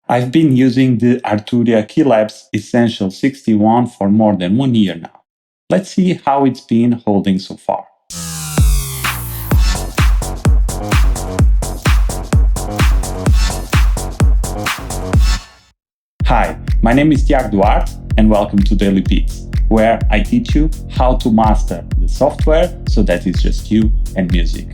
I've been using the Arturia Keylabs Essential 61 for more than 1 year now. Let's see how it's been holding so far. Hi, my name is Tiago Duarte and welcome to Daily Beats, where I teach you how to master the software so that it's just you and music.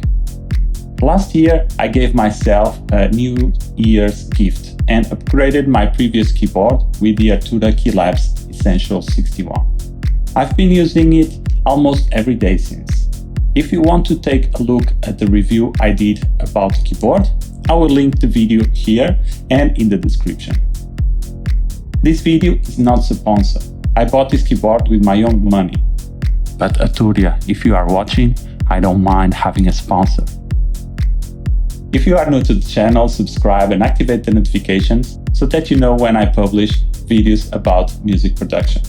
Last year, I gave myself a New Year's gift and upgraded my previous keyboard with the Arturia Keylabs Essential 61. I've been using it almost every day since. If you want to take a look at the review I did about the keyboard, I will link the video here and in the description. This video is not sponsored. I bought this keyboard with my own money. But Arturia, if you are watching, I don't mind having a sponsor. If you are new to the channel, subscribe and activate the notifications so that you know when I publish videos about music production.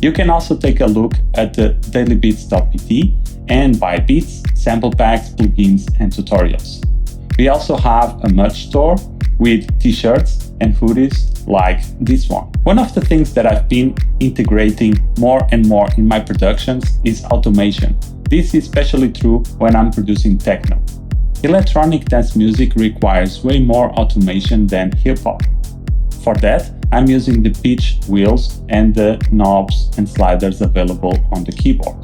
You can also take a look at the dailybeats.pt and buy beats, sample packs, plugins and tutorials. We also have a merch store with t-shirts and hoodies like this one. One of the things that I've been integrating more and more in my productions is automation. This is especially true when I'm producing techno. Electronic dance music requires way more automation than hip-hop. For that, I'm using the pitch wheels and the knobs and sliders available on the keyboard.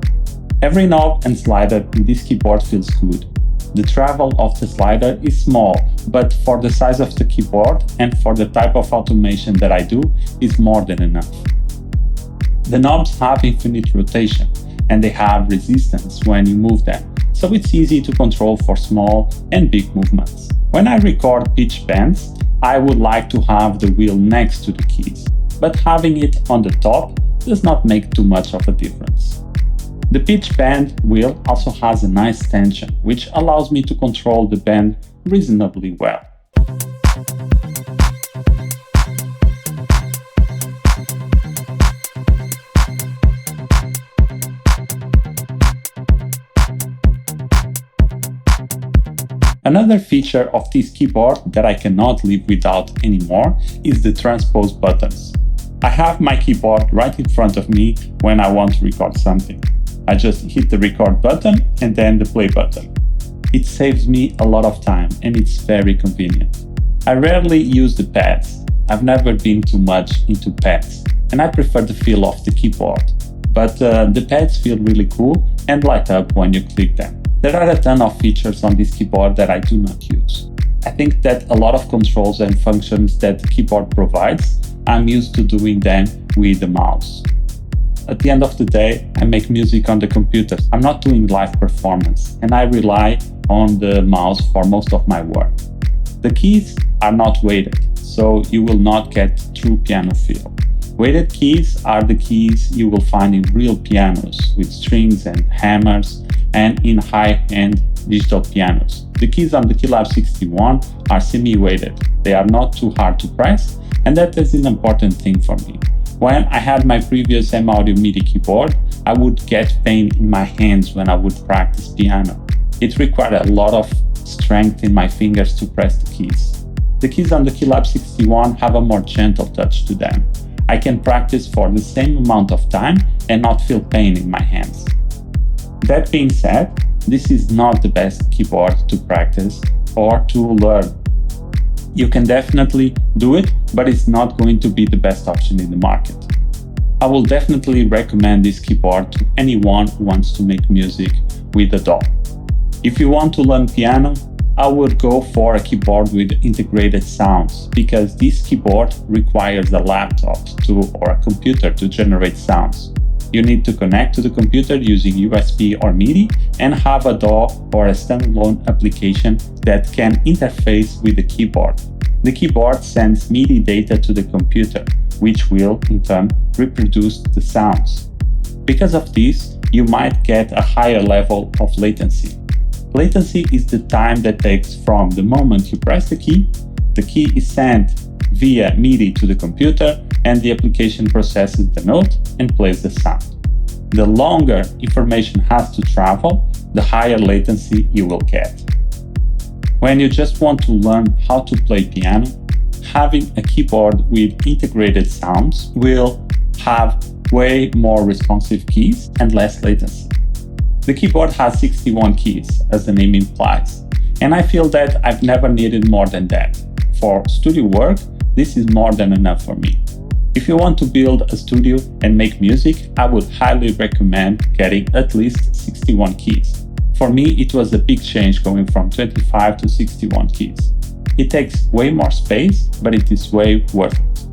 Every knob and slider in this keyboard feels good. The travel of the slider is small, but for the size of the keyboard and for the type of automation that I do, is more than enough. The knobs have infinite rotation and they have resistance when you move them, so it's easy to control for small and big movements. When I record pitch bends, I would like to have the wheel next to the keys, but having it on the top does not make too much of a difference. The pitch bend wheel also has a nice tension, which allows me to control the bend reasonably well. Another feature of this keyboard that I cannot live without anymore is the Transpose Buttons. I have my keyboard right in front of me when I want to record something. I just hit the record button and then the play button. It saves me a lot of time and it's very convenient. I rarely use the pads. I've never been too much into pads and I prefer the feel of the keyboard. But the pads feel really cool and light up when you click them. There are a ton of features on this keyboard that I do not use. I think that a lot of controls and functions that the keyboard provides, I'm used to doing them with the mouse. At the end of the day, I make music on the computer. I'm not doing live performance and I rely on the mouse for most of my work. The keys are not weighted, so you will not get true piano feel. Weighted keys are the keys you will find in real pianos with strings and hammers and in high-end digital pianos. The keys on the Keylab 61 are semi-weighted. They are not too hard to press, and that is an important thing for me. When I had my previous M-Audio MIDI keyboard, I would get pain in my hands when I would practice piano. It required a lot of strength in my fingers to press the keys. The keys on the Keylab 61 have a more gentle touch to them. I can practice for the same amount of time and not feel pain in my hands. That being said, this is not the best keyboard to practice or to learn. You can definitely do it, but it's not going to be the best option in the market. I will definitely recommend this keyboard to anyone who wants to make music with a DAW. If you want to learn piano, I would go for a keyboard with integrated sounds, because this keyboard requires a laptop or a computer to generate sounds. You need to connect to the computer using USB or MIDI and have a DAW or a standalone application that can interface with the keyboard. The keyboard sends MIDI data to the computer, which will, in turn, reproduce the sounds. Because of this, you might get a higher level of latency. Latency is the time that takes from the moment you press the key is sent via MIDI to the computer, and the application processes the note and plays the sound. The longer information has to travel, the higher latency you will get. When you just want to learn how to play piano, having a keyboard with integrated sounds will have way more responsive keys and less latency. The keyboard has 61 keys, as the name implies, and I feel that I've never needed more than that. For studio work, this is more than enough for me. If you want to build a studio and make music, I would highly recommend getting at least 61 keys. For me, it was a big change going from 25 to 61 keys. It takes way more space, but it is way worth it.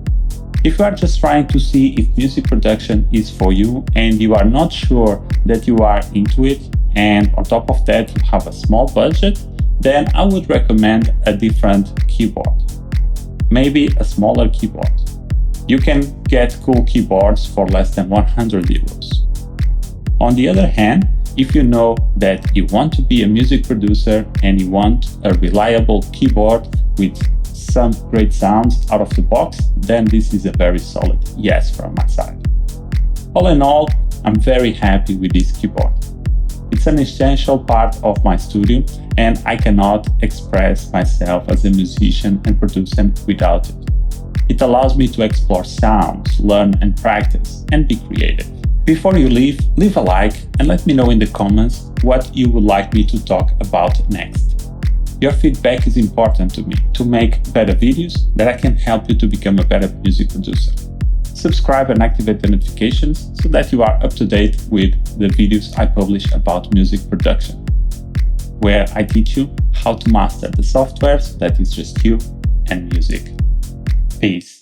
If you are just trying to see if music production is for you and you are not sure that you are into it, and on top of that you have a small budget, then I would recommend a different keyboard. Maybe a smaller keyboard. You can get cool keyboards for less than 100 euros. On the other hand, if you know that you want to be a music producer and you want a reliable keyboard with some great sounds out of the box, then this is a very solid yes from my side. All in all, I'm very happy with this keyboard. It's an essential part of my studio, and I cannot express myself as a musician and producer without it. It allows me to explore sounds, learn and practice, and be creative. Before you leave a like and let me know in the comments what you would like me to talk about next. Your feedback is important to me to make better videos that I can help you to become a better music producer. Subscribe and activate the notifications so that you are up to date with the videos I publish about music production, where I teach you how to master the softwares that is just you and music. Peace.